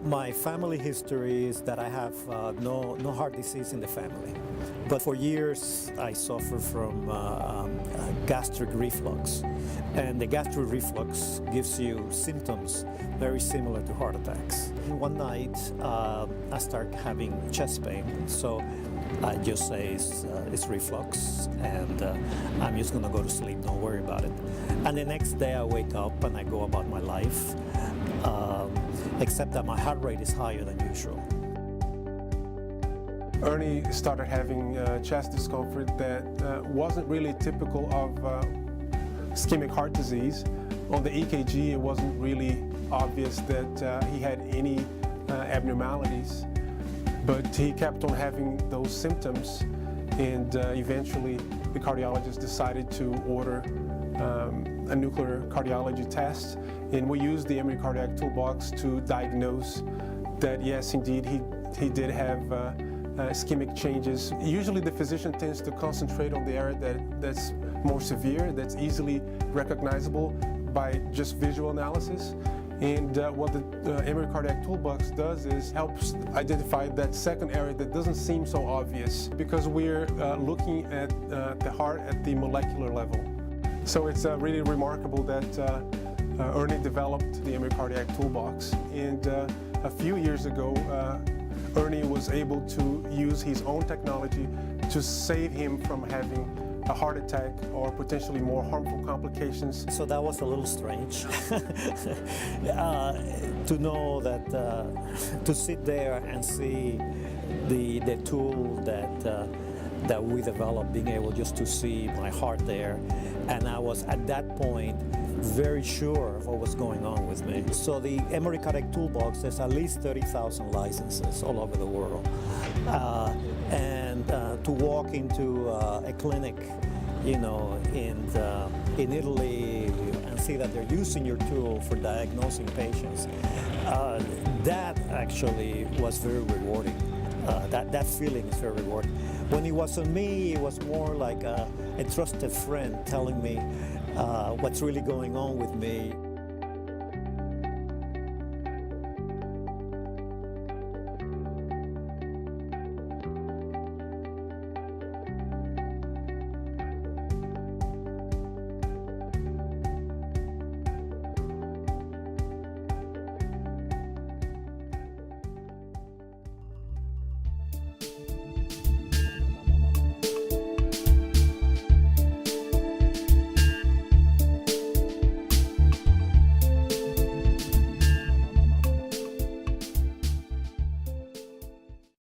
My family history is that I have no heart disease in the family. But for years, I suffered from gastric reflux. And the gastric reflux gives you symptoms very similar to heart attacks. One night, I start having chest pain. So I just say it's reflux, and I'm just gonna go to sleep, don't worry about it. And the next day I wake up and I go about my life, except that my heart rate is higher than usual. Ernie started having chest discomfort that wasn't really typical of ischemic heart disease. On the EKG, it wasn't really obvious that he had any abnormalities, but he kept on having those symptoms, and eventually the cardiologist decided to order a nuclear cardiology test, and we used the Emory cardiac toolbox to diagnose that yes, indeed, he did have ischemic changes. Usually the physician tends to concentrate on the area that's more severe, that's easily recognizable by just visual analysis. And what the Emory cardiac toolbox does is helps identify that second area that doesn't seem so obvious, because we're looking at the heart at the molecular level. So it's really remarkable that Ernie developed the Emory cardiac toolbox. And a few years ago, Ernie was able to use his own technology to save him from having a heart attack or potentially more harmful complications. So that was a little strange to know that, to sit there and see the tool that we developed, being able just to see my heart there. And I was at that point very sure of what was going on with me. So the Emory cardiac toolbox, there's at least 30,000 licenses all over the world. And to walk into a clinic, you know, in Italy and see that they're using your tool for diagnosing patients, that actually was very rewarding. That feeling is very rewarding. When it was on me, it was more like a trusted friend telling me what's really going on with me.